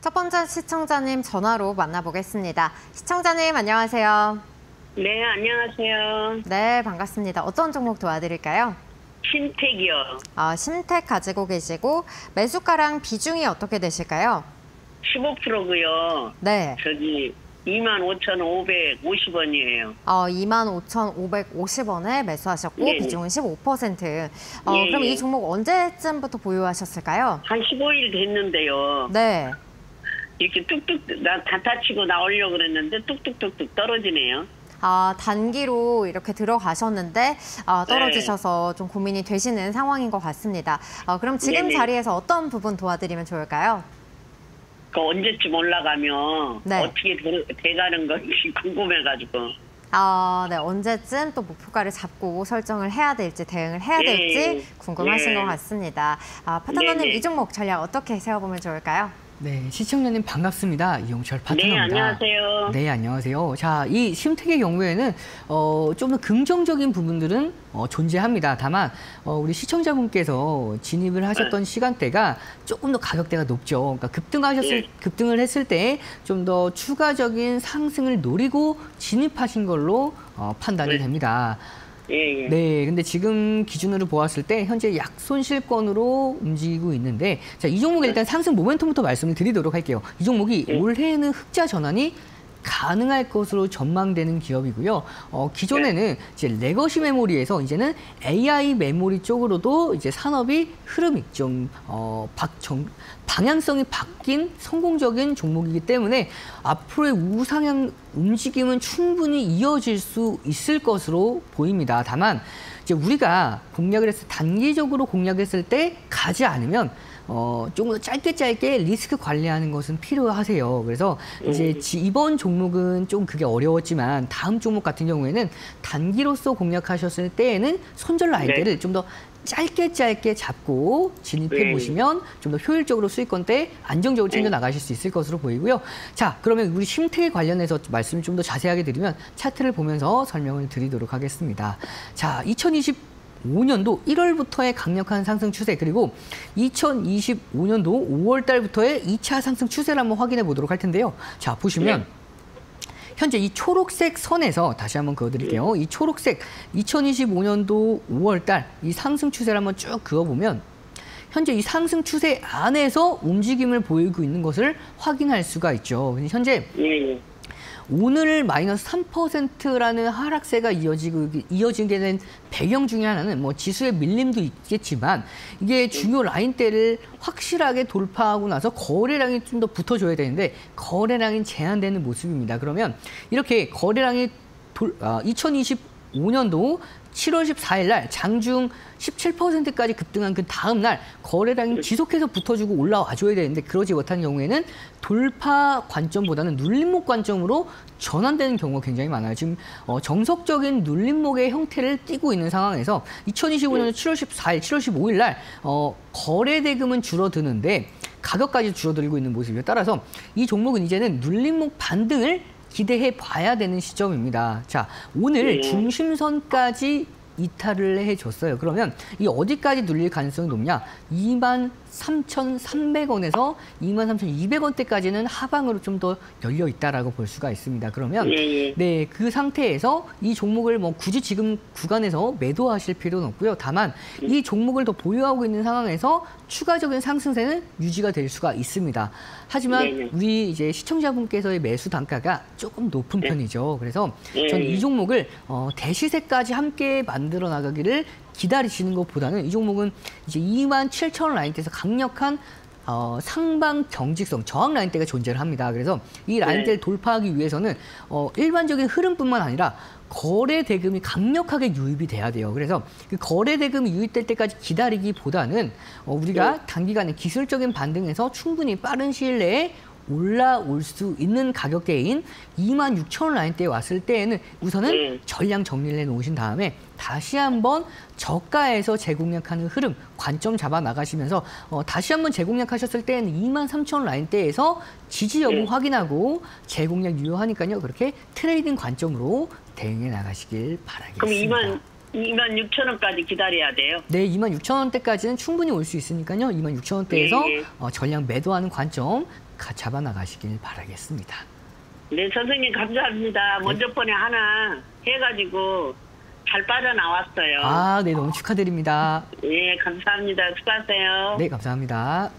첫 번째 시청자님 전화로 만나보겠습니다. 시청자님 안녕하세요. 네, 안녕하세요. 네, 반갑습니다. 어떤 종목 도와드릴까요? 신택이요. 신택 가지고 계시고 매수가랑 비중이 어떻게 되실까요? 15%고요. 네. 저기 25,550원이에요. 25,550원에 매수하셨고 네. 비중은 15%. 네. 그럼 이 종목 언제쯤부터 보유하셨을까요? 한 15일 됐는데요. 네. 이렇게 뚝뚝 다 다치고 나오려고 그랬는데 뚝뚝뚝뚝 떨어지네요. 단기로 이렇게 들어가셨는데 떨어지셔서 좀 고민이 되시는 상황인 것 같습니다. 그럼 지금 네네. 자리에서 어떤 부분 도와드리면 좋을까요? 그 언제쯤 올라가면 네. 어떻게 돼가는 건지 궁금해가지고. 네, 언제쯤 또 목표가를 잡고 설정을 해야 될지 대응을 해야 네. 될지 궁금하신 네. 것 같습니다. 파트너님 네네. 이 종목 전략 어떻게 세워보면 좋을까요? 네, 시청자님 반갑습니다. 이용철 파트너입니다. 네, 안녕하세요. 네, 안녕하세요. 자, 이 심택의 경우에는 좀 더 긍정적인 부분들은 존재합니다. 다만 우리 시청자분께서 진입을 하셨던 시간대가 조금 더 가격대가 높죠. 그러니까 급등을 했을 때 좀 더 추가적인 상승을 노리고 진입하신 걸로 판단이 됩니다. 예, 예. 네, 근데 지금 기준으로 보았을 때 현재 약손실권으로 움직이고 있는데, 자, 이 종목의 일단 상승 모멘텀부터 말씀을 드리도록 할게요. 이 종목이 올해에는 흑자 전환이 가능할 것으로 전망되는 기업이고요. 기존에는 이제 레거시 메모리에서 이제는 AI 메모리 쪽으로도 이제 산업이 흐름이 좀 방향성이 바뀐 성공적인 종목이기 때문에 앞으로의 우상향 움직임은 충분히 이어질 수 있을 것으로 보입니다. 다만 이제 우리가 단기적으로 공략했을 때 가지 않으면 조금 더 짧게 리스크 관리하는 것은 필요하세요. 그래서 이제 이번 종목은 좀 그게 어려웠지만 다음 종목 같은 경우에는 단기로서 공략하셨을 때에는 손절 라인대를 좀 더 짧게 잡고 진입해 보시면 좀 더 효율적으로 수익권대 안정적으로 챙겨 나가실 수 있을 것으로 보이고요. 자, 그러면 우리 심택 관련해서 말씀을 좀 더 자세하게 드리면 차트를 보면서 설명을 드리도록 하겠습니다. 자, 2025년도 1월부터의 강력한 상승 추세, 그리고 2025년도 5월 달부터의 2차 상승 추세를 한번 확인해 보도록 할 텐데요. 자, 보시면 현재 이 초록색 선에서 다시 한번 그어드릴게요. 이 초록색 2025년도 5월 달 이 상승 추세를 한번 쭉 그어보면 현재 이 상승 추세 안에서 움직임을 보이고 있는 것을 확인할 수가 있죠. 현재 오늘 마이너스 3%라는 하락세가 이어지게 된 배경 중에 하나는 뭐 지수의 밀림도 있겠지만 이게 중요 라인대를 확실하게 돌파하고 나서 거래량이 좀 더 붙어줘야 되는데 거래량이 제한되는 모습입니다. 그러면 이렇게 거래량이 2025년도 7월 14일 날 장중 17%까지 급등한 그 다음 날 거래량이 지속해서 붙어주고 올라와줘야 되는데 그러지 못한 경우에는 돌파 관점보다는 눌림목 관점으로 전환되는 경우가 굉장히 많아요. 지금 정석적인 눌림목의 형태를 띠고 있는 상황에서 2025년 7월 14일, 7월 15일 날 거래 대금은 줄어드는데 가격까지 줄어들고 있는 모습이에요. 따라서 이 종목은 이제는 눌림목 반등을 기대해 봐야 되는 시점입니다. 자, 오늘 중심선까지 이탈을 해줬어요. 그러면 이 어디까지 눌릴 가능성이 높냐? 23,300원에서 23,200원대까지는 하방으로 좀 더 열려 있다라고 볼 수가 있습니다. 그러면 네, 그 상태에서 이 종목을 뭐 굳이 지금 구간에서 매도하실 필요는 없고요. 다만 이 종목을 더 보유하고 있는 상황에서 추가적인 상승세는 유지가 될 수가 있습니다. 하지만 우리 이제 시청자분께서의 매수 단가가 조금 높은 편이죠. 그래서 저는 이 종목을 대시세까지 함께 만들어 나가기를 기다리시는 것보다는 이 종목은 이제 27,000원 라인대에서 강력한 상방 경직성, 저항 라인대가 존재를 합니다. 그래서 이 라인대를 돌파하기 위해서는 일반적인 흐름뿐만 아니라 거래 대금이 강력하게 유입이 돼야 돼요. 그래서 그 거래 대금이 유입될 때까지 기다리기보다는 우리가 단기간에 기술적인 반등에서 충분히 빠른 시일 내에 올라올 수 있는 가격대인 26,000원 라인대에 왔을 때에는 우선은 전량 정리를 해놓으신 다음에 다시 한번 저가에서 재공략하는 흐름, 관점 잡아 나가시면서 다시 한번 재공략하셨을 때에는 23,000원 라인대에서 지지 여부 확인하고 재공략 유효하니까요. 그렇게 트레이딩 관점으로 대응해 나가시길 바라겠습니다. 그럼 26,000원까지 기다려야 돼요? 네, 26,000원대까지는 충분히 올 수 있으니까요. 26,000원대에서 전량 매도하는 관점 잡아 나가시길 바라겠습니다. 네, 선생님 감사합니다. 먼저 번에 하나 해가지고 잘 빠져나왔어요. 아, 네, 너무 축하드립니다. 예, 감사합니다. 수고하세요. 네, 감사합니다.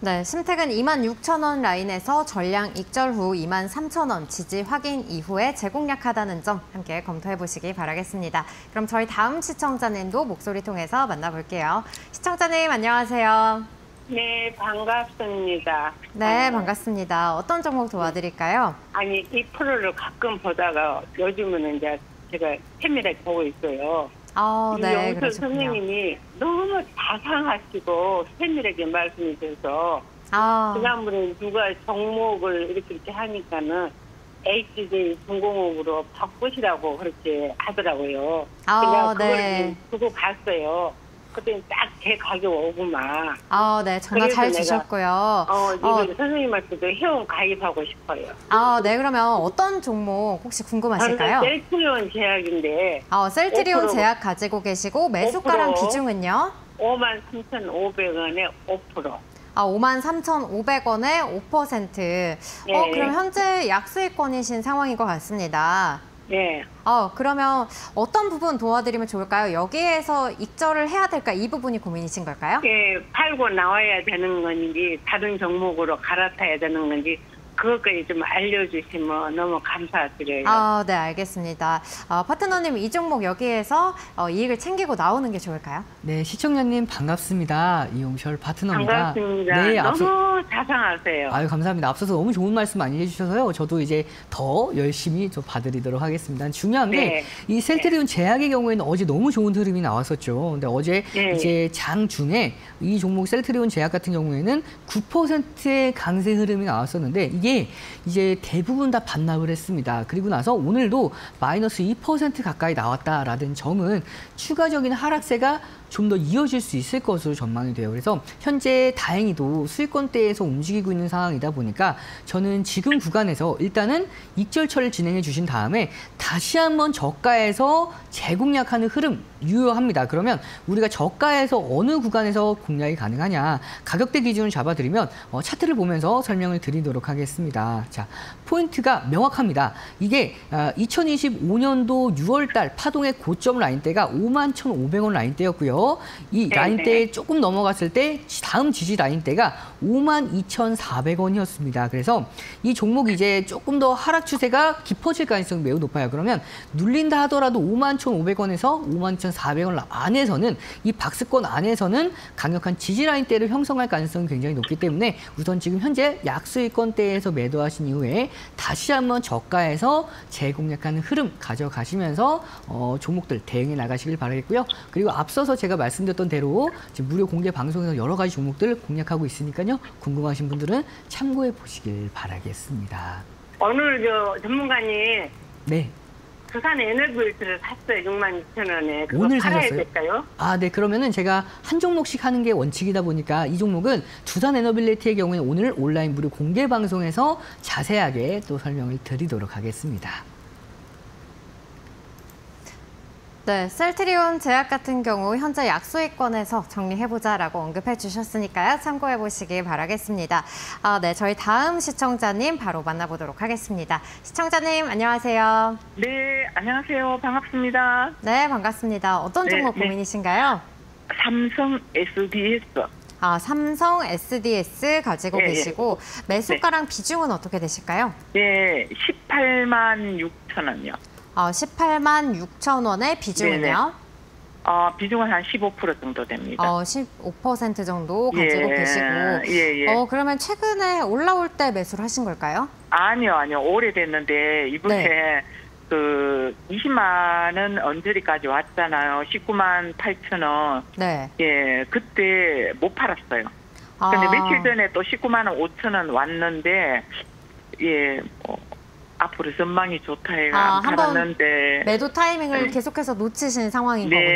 네, 심택은 26,000원 라인에서 전량 익절 후 23,000원 지지 확인 이후에 재공략하다는 점 함께 검토해 보시기 바라겠습니다. 그럼 저희 다음 시청자님도 목소리 통해서 만나볼게요. 시청자님 안녕하세요. 네, 반갑습니다. 네, 반갑습니다. 어떤 종목 도와드릴까요? 아니, 이 프로를 가끔 보다가 요즘은 이제 제가 세밀하게 보고 있어요. 네, 이영철 그러셨군요. 선생님이 너무 자상하시고 세밀하게 말씀이 돼서 지난번에 누가 종목을 이렇게 하니까는 HJ 중공업으로 바꾸시라고 그렇게 하더라고요. 그냥 그걸 네. 두고 갔어요. 그때 딱 제 가격 오구만. 네, 전화 잘 그래서 주셨고요. 이거 선생님한테도 회원 가입하고 싶어요. 네, 그러면 어떤 종목 혹시 궁금하실까요? 저는 셀트리온 제약인데. 셀트리온 5%. 제약 가지고 계시고 매수가랑 5%. 비중은요? 53,500원에 5%. 53,500원에 5%. 네. 그럼 현재 약수익권이신 상황인 것 같습니다. 네. 그러면 어떤 부분 도와드리면 좋을까요? 여기에서 익절을 해야 될까? 이 부분이 고민이신 걸까요? 예, 팔고 나와야 되는 건지 다른 종목으로 갈아타야 되는 건지 그것까지 좀 알려주시면 너무 감사드려요. 네, 알겠습니다. 파트너님, 이 종목 여기에서 이익을 챙기고 나오는 게 좋을까요? 네, 시청자님 반갑습니다. 이용철 파트너입니다. 반갑습니다. 네, 너무 자상하세요. 아유, 감사합니다. 앞서서 너무 좋은 말씀 많이 해주셔서요. 저도 이제 더 열심히 좀 봐드리도록 하겠습니다. 중요한 게 이 셀트리온 제약의 경우에는 어제 너무 좋은 흐름이 나왔었죠. 근데 어제 이제 장 중에 이 종목 셀트리온 제약 같은 경우에는 9%의 강세 흐름이 나왔었는데 이게 이제 대부분 다 반납을 했습니다. 그리고 나서 오늘도 마이너스 2% 가까이 나왔다라는 점은 추가적인 하락세가 좀 더 이어질 수 있을 것으로 전망이 돼요. 그래서 현재 다행히도 수익권대에서 움직이고 있는 상황이다 보니까 저는 지금 구간에서 일단은 익절처를 진행해 주신 다음에 다시 한번 저가에서 재공략하는 흐름 유효합니다. 그러면 우리가 저가에서 어느 구간에서 공략이 가능하냐 가격대 기준을 잡아드리면 차트를 보면서 설명을 드리도록 하겠습니다. 자, 포인트가 명확합니다. 이게 2025년도 6월달 파동의 고점 라인대가 51,500원 라인대였고요. 이 라인대에 조금 넘어갔을 때 다음 지지 라인대가 52,400원이었습니다. 그래서 이 종목이 이제 조금 더 하락 추세가 깊어질 가능성이 매우 높아요. 그러면 눌린다 하더라도 51,500원에서 52,400원 안에서는 이 박스권 안에서는 강력한 지지 라인대를 형성할 가능성이 굉장히 높기 때문에 우선 지금 현재 약수익권대에서 매도하신 이후에 다시 한번 저가에서 재공략하는 흐름 가져가시면서 종목들 대응해 나가시길 바라겠고요. 그리고 앞서서 제가 말씀드렸던 대로 지금 무료 공개 방송에서 여러 가지 종목들 공략하고 있으니까요. 궁금하신 분들은 참고해 보시길 바라겠습니다. 오늘 전문가님 네. 두산 에너빌트를 샀어요. 62,000원에. 그거 오늘 팔아야 사셨어요? 될까요? 네. 그러면은 제가 한 종목씩 하는 게 원칙이다 보니까 이 종목은 두산 에너빌리티의 경우에는 오늘 온라인 무료 공개 방송에서 자세하게 또 설명을 드리도록 하겠습니다. 네, 셀트리온 제약 같은 경우 현재 약수익권에서 정리해보자라고 언급해 주셨으니까요. 참고해 보시기 바라겠습니다. 네, 저희 다음 시청자님 바로 만나보도록 하겠습니다. 시청자님 안녕하세요. 네, 안녕하세요. 반갑습니다. 네, 반갑습니다. 어떤 종목 고민이신가요? 삼성 SDS. 삼성 SDS 가지고 계시고 매수가랑 비중은 어떻게 되실까요? 네, 186,000원이요. 186,000원의 비중은요? 비중은 한 15% 정도 됩니다. 15% 정도 가지고 계시고. 그러면 최근에 올라올 때 매수를 하신 걸까요? 아니요. 오래됐는데 이번에 그 20만 원 언저리까지 왔잖아요. 19만 8천 원. 네. 예, 그때 못 팔았어요. 근데 며칠 전에 또 19만 5천 원 왔는데 앞으로 전망이 좋다 해가 한번 팔았는데 매도 타이밍을 계속해서 놓치신 상황인 네, 거군요.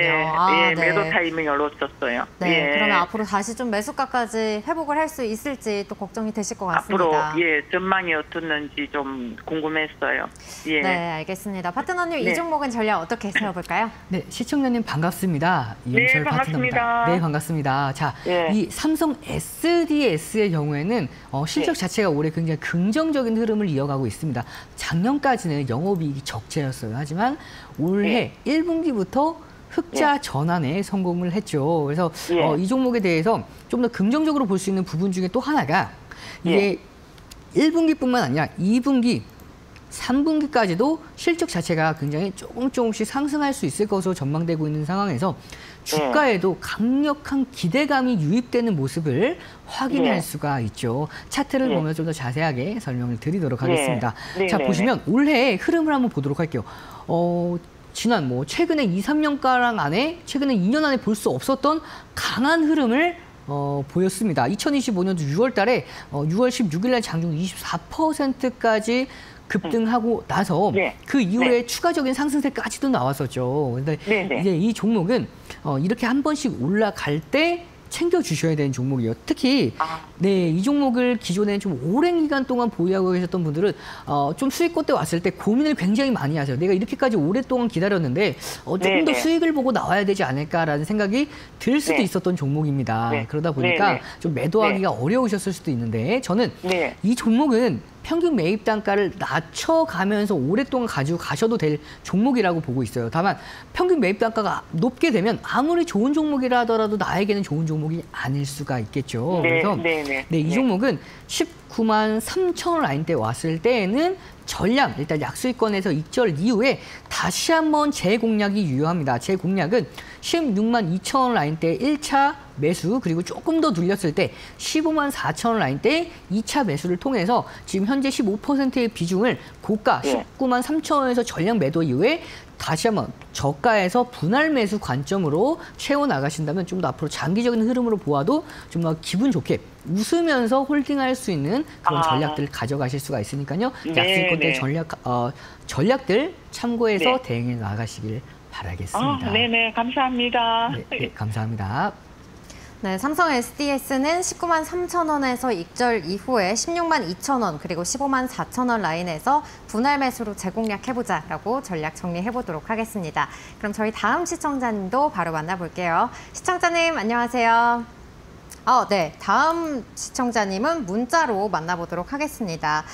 예, 매도 타이밍을 놓쳤어요. 네, 예. 그러면 앞으로 다시 좀 매수가까지 회복을 할 수 있을지 또 걱정이 되실 것 같습니다. 앞으로 예 전망이 어떻는지 좀 궁금했어요. 예. 네, 알겠습니다. 파트너님 네. 이 종목은 전략 어떻게 세워볼까요? 네, 시청자님 반갑습니다. 이영철 반갑습니다. 파트너입니다. 네, 반갑습니다. 자, 예. 이 삼성 SDS의 경우에는 실적 네. 자체가 올해 굉장히 긍정적인 흐름을 이어가고 있습니다. 작년까지는 영업이익이 적자였어요. 하지만 올해 1분기부터 흑자 전환에 성공을 했죠. 그래서 예. 이 종목에 대해서 좀 더 긍정적으로 볼 수 있는 부분 중에 또 하나가 이게 1분기뿐만 아니라 2분기, 3분기까지도 실적 자체가 굉장히 조금씩 상승할 수 있을 것으로 전망되고 있는 상황에서 주가에도 강력한 기대감이 유입되는 모습을 확인할 네. 수가 있죠. 차트를 네. 보면 좀 더 자세하게 설명을 드리도록 네. 하겠습니다. 네, 자, 네, 보시면 올해의 흐름을 한번 보도록 할게요. 지난 최근에 2, 3년가량 안에, 최근에 2년 안에 볼 수 없었던 강한 흐름을 보였습니다. 2025년도 6월 달에 6월 16일 날 장중 24%까지 급등하고 나서 네. 그 이후에 네. 추가적인 상승세까지도 나왔었죠. 근데 네, 네. 이제 이 종목은 이렇게 한 번씩 올라갈 때 챙겨 주셔야 되는 종목이에요. 특히 이 종목을 기존에 좀 오랜 기간 동안 보유하고 계셨던 분들은 좀 수익권대 왔을 때 고민을 굉장히 많이 하세요. 내가 이렇게까지 오랫동안 기다렸는데 조금 더 수익을 보고 나와야 되지 않을까라는 생각이 들 수도 네. 있었던 종목입니다. 네. 그러다 보니까 네. 좀 매도하기가 어려우셨을 수도 있는데 저는 네. 이 종목은 평균 매입 단가를 낮춰가면서 오랫동안 가지고 가셔도 될 종목이라고 보고 있어요. 다만 평균 매입 단가가 높게 되면 아무리 좋은 종목이라 하더라도 나에게는 좋은 종목이 아닐 수가 있겠죠. 네, 그래서 네. 이 종목은 19만 3천 원 라인대 왔을 때에는 전량 일단 약수익권에서 익절 이후에 다시 한번 재공략이 유효합니다. 재공략은 16만 2천 원 라인대 1차 매수, 그리고 조금 더 눌렸을 때 15만 4천 원 라인대 2차 매수를 통해서 지금 현재 15%의 비중을 고가 네. 19만 3천 원에서 전량 매도 이후에 다시 한번 저가에서 분할 매수 관점으로 채워나가신다면 좀 더 앞으로 장기적인 흐름으로 보아도 좀 더 기분 좋게 웃으면서 홀딩할 수 있는 그런 전략들을 가져가실 수가 있으니까요. 네, 약수익권대 네. 전략들 참고해서 네. 대응해 나가시길 바라겠습니다. 네네, 감사합니다. 네, 감사합니다. 네, 삼성 SDS는 19만 3천 원에서 익절 이후에 16만 2천 원 그리고 15만 4천 원 라인에서 분할 매수로 재공략해보자라고 전략 정리해보도록 하겠습니다. 그럼 저희 다음 시청자님도 바로 만나볼게요. 시청자님 안녕하세요. 네, 다음 시청자님은 문자로 만나보도록 하겠습니다.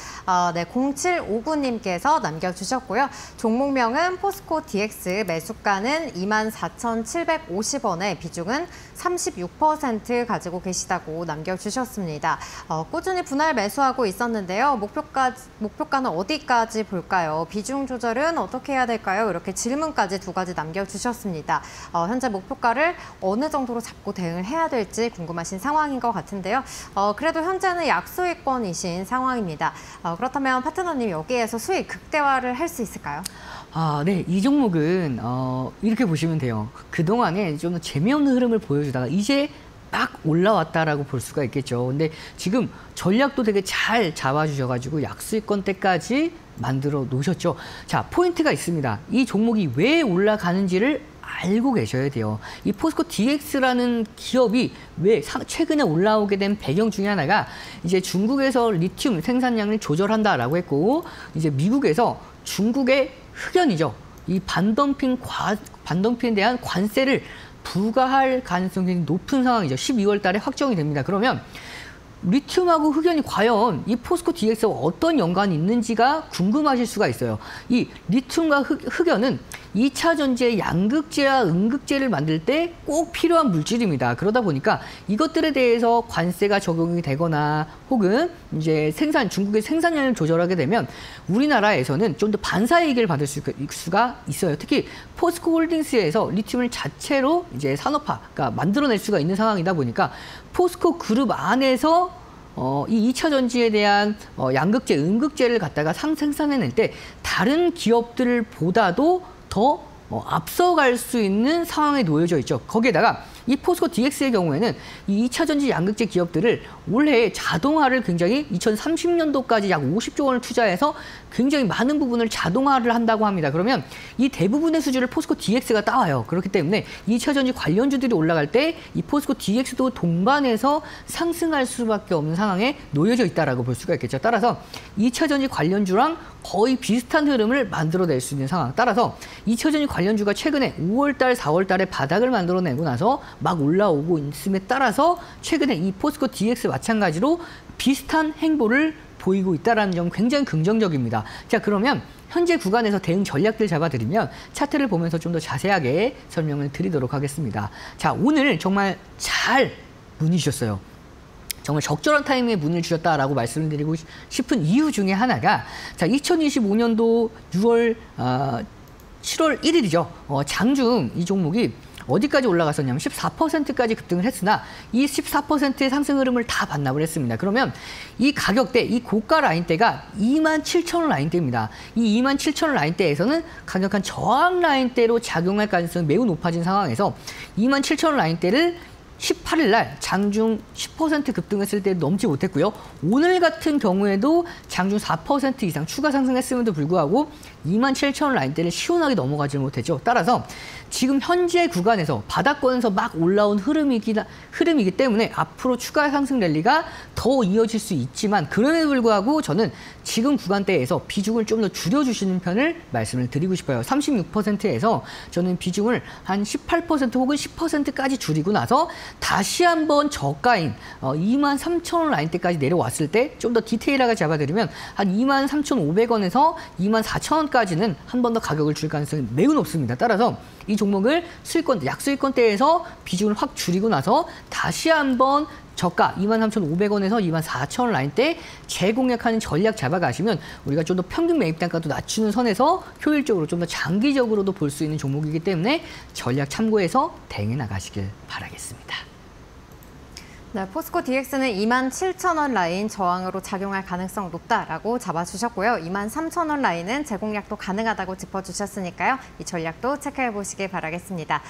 네, 0759님께서 남겨주셨고요. 종목명은 포스코 DX, 매수가는 24,750원에 비중은 36% 가지고 계시다고 남겨주셨습니다. 꾸준히 분할 매수하고 있었는데요. 목표가는 어디까지 볼까요? 비중 조절은 어떻게 해야 될까요? 이렇게 질문까지 두 가지 남겨주셨습니다. 현재 목표가를 어느 정도로 잡고 대응을 해야 될지 궁금하신 상황인 것 같은데요. 그래도 현재는 약수익권이신 상황입니다. 그렇다면 파트너님 여기에서 수익 극대화를 할 수 있을까요? 네. 이 종목은 이렇게 보시면 돼요. 그동안에 좀 재미없는 흐름을 보여주다가 이제 막 올라왔다라고 볼 수가 있겠죠. 근데 지금 전략도 되게 잘 잡아주셔가지고 약수익권대까지 만들어 놓으셨죠. 자, 포인트가 있습니다. 이 종목이 왜 올라가는지를 알고 계셔야 돼요. 이 포스코 DX라는 기업이 왜 최근에 올라오게 된 배경 중에 하나가 이제 중국에서 리튬 생산량을 조절한다라고 했고, 이제 미국에서 중국의 흑연이죠. 이 반덤핑에 대한 관세를 부과할 가능성이 높은 상황이죠. 12월 달에 확정이 됩니다. 그러면 리튬하고 흑연이 과연 이 포스코 DX와 어떤 연관이 있는지가 궁금하실 수가 있어요. 이 리튬과 흑연은 2차 전지의 양극재와 음극재를 만들 때 꼭 필요한 물질입니다. 그러다 보니까 이것들에 대해서 관세가 적용이 되거나 혹은 이제 중국의 생산량을 조절하게 되면 우리나라에서는 좀 더 반사이익을 받을 수가 있어요. 특히 포스코 홀딩스에서 리튬을 자체로 이제 산업화, 그러니까 만들어낼 수가 있는 상황이다 보니까 포스코 그룹 안에서 이 2차 전지에 대한 양극재, 음극재를 갖다가 생산해낼 때 다른 기업들보다도 더 앞서갈 수 있는 상황에 놓여져 있죠. 거기에다가 이 포스코 DX의 경우에는 이 2차 전지 양극재 기업들을 올해 자동화를 굉장히 2030년도까지 약 50조 원을 투자해서 굉장히 많은 부분을 자동화를 한다고 합니다. 그러면 이 대부분의 수주를 포스코 DX가 따와요. 그렇기 때문에 2차 전지 관련주들이 올라갈 때 이 포스코 DX도 동반해서 상승할 수밖에 없는 상황에 놓여져 있다라고 볼 수가 있겠죠. 따라서 2차 전지 관련주랑 거의 비슷한 흐름을 만들어낼 수 있는 상황. 따라서 2차 전지 관련주가 최근에 5월달, 4월달에 바닥을 만들어내고 나서 막 올라오고 있음에 따라서 최근에 이 포스코 DX 마찬가지로 비슷한 행보를 보이고 있다는 점 굉장히 긍정적입니다. 자, 그러면 현재 구간에서 대응 전략들 잡아드리면 차트를 보면서 좀 더 자세하게 설명을 드리도록 하겠습니다. 자, 오늘 정말 잘 문의 주셨어요. 정말 적절한 타이밍에 문을 주셨다라고 말씀을 드리고 싶은 이유 중에 하나가 자, 2025년도 7월 1일이죠. 장중 이 종목이 어디까지 올라갔었냐면 14%까지 급등을 했으나 이 14%의 상승 흐름을 다 반납을 했습니다. 그러면 이 가격대, 이 고가 라인대가 27,000원 라인대입니다. 이 27,000원 라인대에서는 강력한 저항 라인대로 작용할 가능성이 매우 높아진 상황에서 27,000원 라인대를 18일 날 장중 10% 급등했을 때 넘지 못했고요. 오늘 같은 경우에도 장중 4% 이상 추가 상승했음에도 불구하고 27,000원 라인대를 시원하게 넘어가지 못했죠. 따라서 지금 현재 구간에서 바닥권에서 막 올라온 흐름이기 때문에 앞으로 추가 상승 랠리가 더 이어질 수 있지만 그럼에도 불구하고 저는 지금 구간대에서 비중을 좀 더 줄여주시는 편을 말씀을 드리고 싶어요. 36%에서 저는 비중을 한 18% 혹은 10%까지 줄이고 나서 다시 한번 저가인 23,000원 라인대까지 내려왔을 때 좀 더 디테일하게 잡아드리면 한 23,500원에서 24,000원까지는 한 번 더 가격을 줄 가능성이 매우 높습니다. 따라서 이 종목을 약수익권대에서 비중을 확 줄이고 나서 다시 한번 저가 23,500원에서 24,000원 라인대 재공략하는 전략 잡아가시면 우리가 좀 더 평균 매입 단가도 낮추는 선에서 효율적으로 좀 더 장기적으로도 볼 수 있는 종목이기 때문에 전략 참고해서 대응해 나가시길 바라겠습니다. 네, 포스코 DX는 27,000원 라인 저항으로 작용할 가능성 높다라고 잡아주셨고요. 23,000원 라인은 재공략도 가능하다고 짚어주셨으니까요. 이 전략도 체크해 보시기 바라겠습니다.